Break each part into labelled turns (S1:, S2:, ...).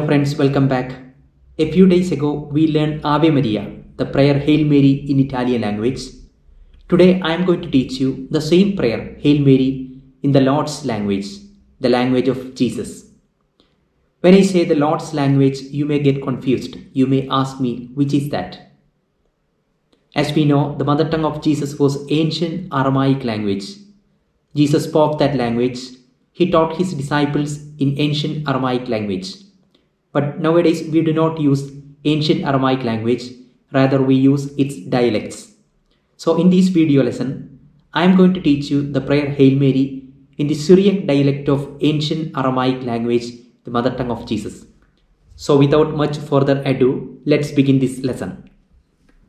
S1: friends, welcome back. A few days ago, we learned Ave Maria, the prayer Hail Mary in Italian language. Today, I am going to teach you the same prayer, Hail Mary, in the Lord's language, the language of Jesus. When I say the Lord's language, you may get confused. You may ask me, which is that? As we know, the mother tongue of Jesus was ancient Aramaic language. Jesus spoke that language. He taught his disciples in ancient Aramaic language. But nowadays we do not use ancient Aramaic language, rather we use its dialects. So in this video lesson, I am going to teach you the prayer Hail Mary in the Syriac dialect of ancient Aramaic language, the mother tongue of Jesus. So without much further ado, let's begin this lesson.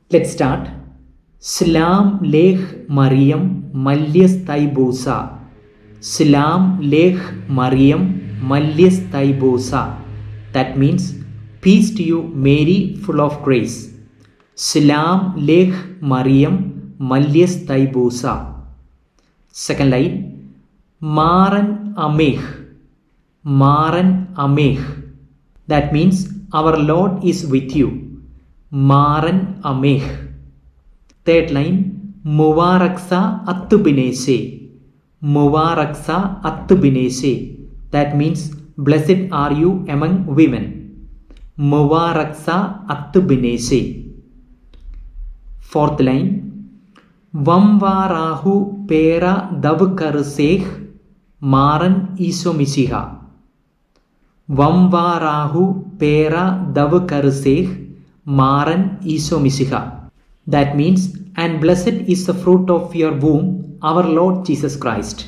S1: Let's start. Salam lech Mariam Mallias Taibusa. Salam lech Mariam Mallias Taibusa. That means, peace to you, Mary, full of grace. Salam lech Mariam Mallias Taibusa. Second line, Maran Amech. Maran Amech. That means, our Lord is with you. Maran Amech. Third line, Muvaraksa Attubinese. Muvaraksa Attubinese. That means, blessed are you among women. Muvaraksa Attubinese. Fourth line, Vamvarahu Pera Davkaruseh Maran Isomisiha. Vamvarahu Pera Davkaruseh Maran Isomisiha. That means, and blessed is the fruit of your womb, our Lord Jesus Christ.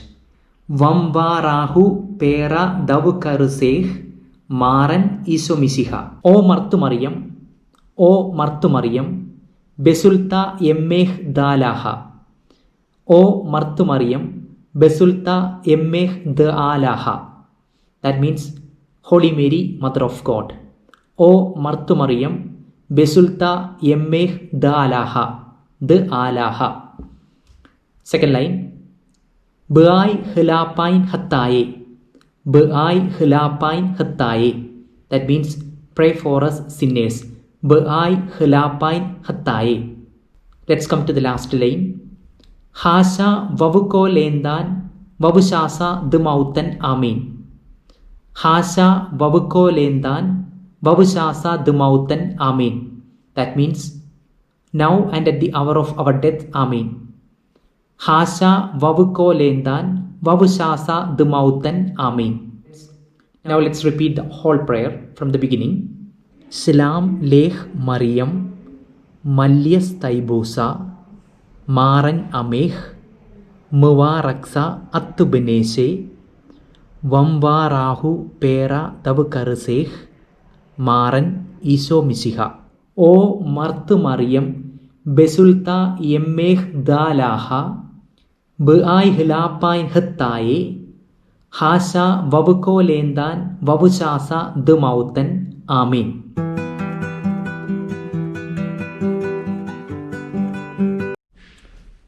S1: Vamvarahu Pera Davkaruseh Maran Isomisiha. O Martu Mariam, Besulta Emmeh Dalaha. O Martu Mariam, Besulta Emmeh Dalaha. That means, Holy Mary, Mother of God. O Martu Mariam, Besulta Emmeh Dalaha. Dalaha. Second line, Be'ai Hilapain Hataye. Be'ai Hilapain Hataye. That means, pray for us sinners. Be'ai Hilapain Hataye. Let's come to the last line. Hasha Vavuko Lendan Vavushasa Dumautan Amin. Hasha Vavuko Lendan Vavushasa Dumautan Amin. That means, now and at the hour of our death. Amen. Hasha Vavuko Lendan Vavushasa Dumautan Amen. Now let's repeat the whole prayer from the beginning. Salam lech Mariam Mallias Taibusa Maran Amech Muvaraksa Attubinese Vamvarahu Pera Davkaruseh Maran Isomisiha. O Martu Mariam Besulta Emmeh Dalaha Be'ai Hilapain Hataye Hasha Vavuko Lendan Vavushasa Dumautan Amen.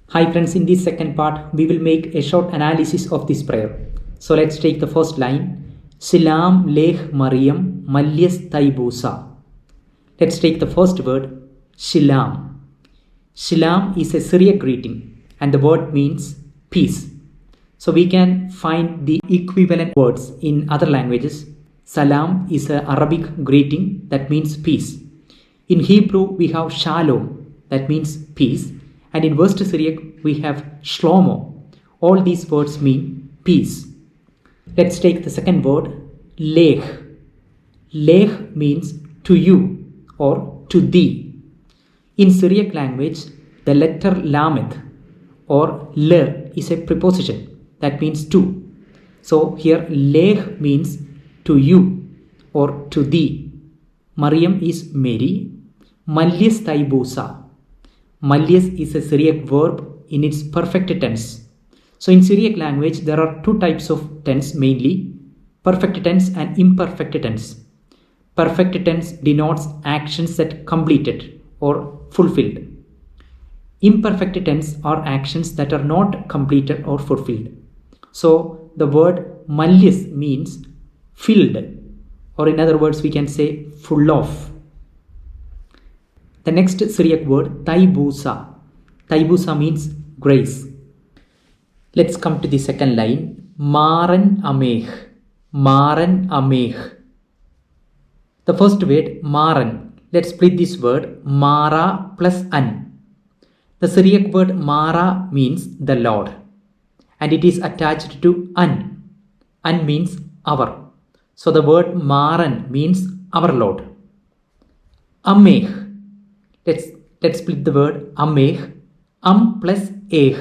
S1: Hi friends, in this second part, we will make a short analysis of this prayer. So let's take the first line. Salam lech Mariam Mallias Taibusa. Let's take the first word, Shalom. Shalom is a Syriac greeting and the word means peace. So we can find the equivalent words in other languages. Salam is an Arabic greeting that means peace. In Hebrew, we have Shalom, that means peace. And in West Syriac, we have Shlomo. All these words mean peace. Let's take the second word, Lech. Lech means to you or to thee. In Syriac language, the letter Lamed or Le is a preposition that means to. So here Lech means to you or to thee. Mariam is Mary. Mallias Taibusa. Mallias is a Syriac verb in its perfect tense. So in Syriac language, there are two types of tense mainly, perfect tense and imperfect tense. Perfect tense denotes actions that completed or fulfilled. Imperfect tense are actions that are not completed or fulfilled. So the word Mallias means filled or in other words, we can say full of. The next Syriac word, Taibusa. Taibusa means grace. Let's come to the second line, Maran Ameh. Maran Ameh. The first word, Maran. Let's split this word, Mara plus An. The Syriac word Mara means the Lord, and it is attached to An. An means our. So the word Maran means our Lord. Ameh. Let's split the word Ameh. Plus Eh.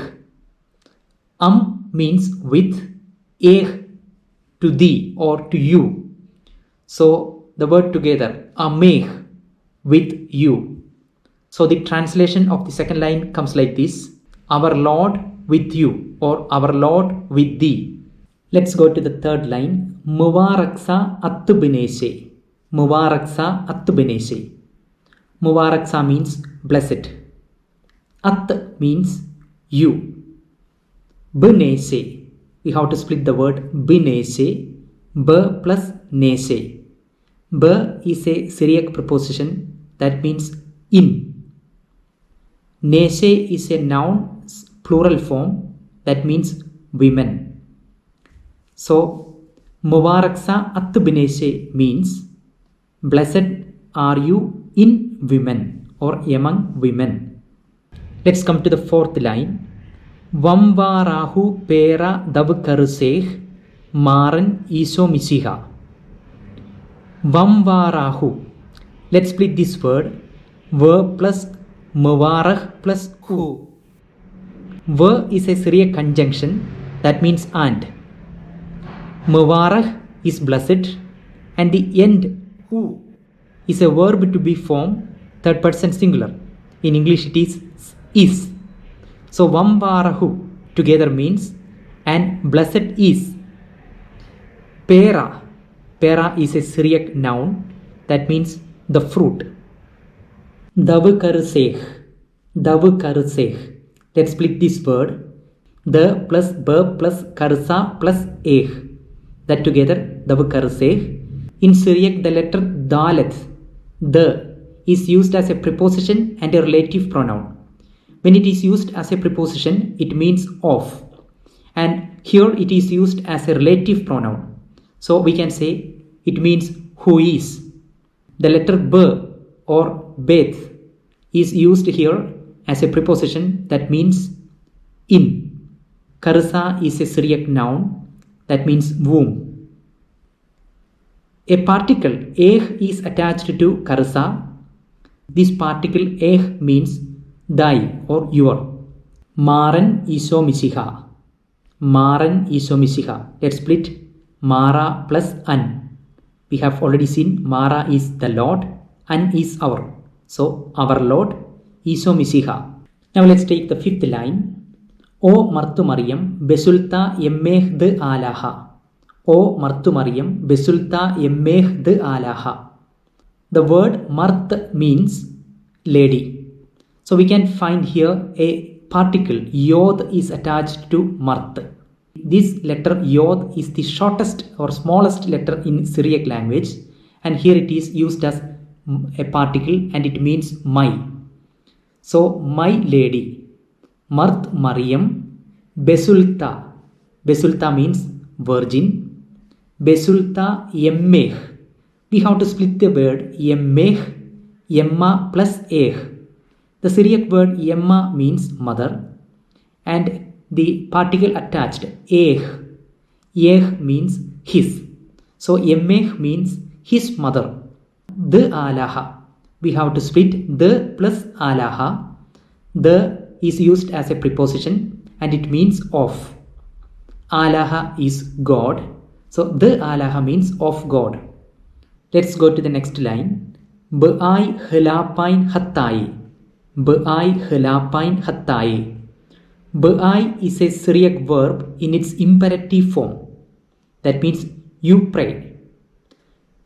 S1: Means with, Eh to thee or to you. So the word together, Ameh, with you. So the translation of the second line comes like this, our Lord with you or our Lord with thee. Let's go to the third line, Mubaraksa Attu Binese. Mubaraksa Attu Binese. Mubaraksa means blessed. At means you. Binese. We have to split the word Binese. B plus nese. B is a Syriac preposition that means in. Nese is a noun plural form that means women. So Mubaraksa Attu Binese means blessed are you in women or among women. Let's come to the fourth line. Vamvarahu pera davkaruseh maran iso misiha. Vamvarahu. Let's split this word. V plus Muvarah plus hu. V is a Syriac conjunction that means and. Muvarah is blessed, and the end hu is a verb to be formed third person singular. In English it is. So Vamvarahu together means and blessed is. Pera. Pera is a Syriac noun that means the fruit. Davkaruseh. Davkaruseh. Let's split this word. The plus b plus karsa plus eh. That together Davkaruseh. In Syriac the letter dalet, the, is used as a preposition and a relative pronoun. When it is used as a preposition, it means of, and here it is used as a relative pronoun. So we can say it means who is. The letter b or beth is used here as a preposition that means in. Karsa is a Syriac noun that means womb. A particle eh is attached to karsa. This particle eh means thy or your. Maran iso misiha. Maran iso misiha. Let's split Mara plus An. We have already seen Mara is the Lord, An is our. So our Lord iso misiha. Now let's take the fifth line. O Martu Maryam besulta yemmeh de alaha. O Martu Maryam besulta yemmeh de alaha. The word Mart means lady. So we can find here a particle Yod is attached to Mart. This letter Yod is the shortest or smallest letter in Syriac language, and here it is used as a particle and it means my. So my lady. Mart Maryam Besulta. Besulta means virgin. Besulta Yemmeh. We have to split the word Yemmeh, Yemma plus Eh. The Syriac word Yemma means mother, and the particle attached Eh. Eh means his. So Yemmeh means his mother. The alaha. We have to split the plus alaha. The is used as a preposition and it means of. Alaha is God. So the alaha means of God. Let's go to the next line. Ba'ai helapain hattai. Ba'ai helapain hattai. Ba'ai is a Syriac verb in its imperative form. That means you pray.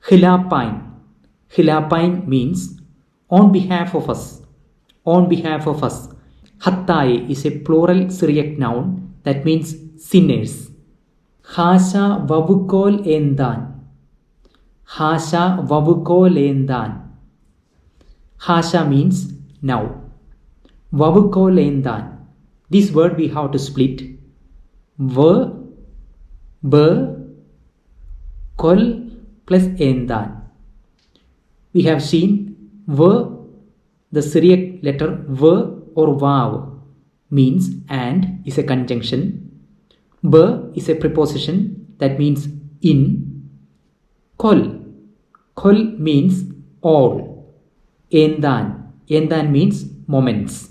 S1: Helapain. Helapain means on behalf of us. On behalf of us. Hattai is a plural Syriac noun that means sinners. Hasha vavukol endan. Hasha vavukolendan. Hasha means now. Vavukolendan. This word we have to split. V, B, kol plus endan. We have seen V, the Syriac letter V or Vav means and is a conjunction. B is a preposition that means in. Kol means all. Endan means moments.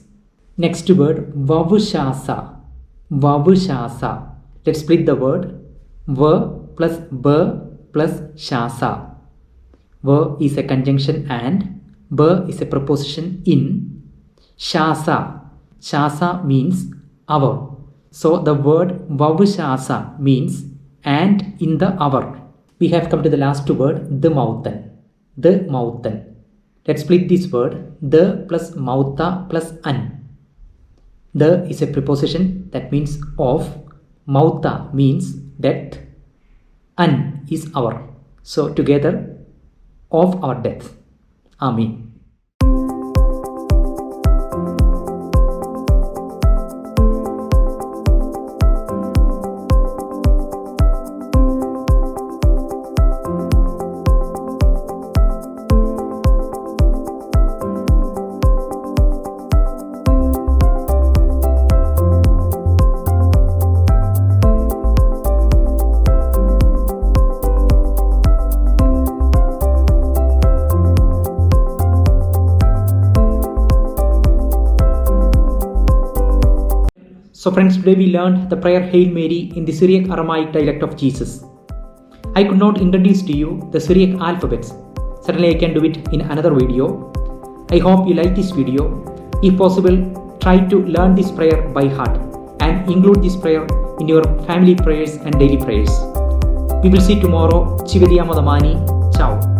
S1: Next word vavushasa. Let's split the word. V plus B plus shasa. V is a conjunction and B is a preposition in. Shasa means hour. So the word vavushasa means and in the hour. We have come to the last word, the mountain. Let's split this word. The plus mauta plus an. The is a preposition that means of. Mauta means death. An is our. So together, of our death. Amen. So friends, today we learned the prayer Hail Mary in the Syriac Aramaic dialect of Jesus. I could not introduce to you the Syriac alphabets. Certainly I can do it in another video. I hope you like this video. If possible, try to learn this prayer by heart and include this prayer in your family prayers and daily prayers. We will see tomorrow. Chividiya Modamani. Ciao.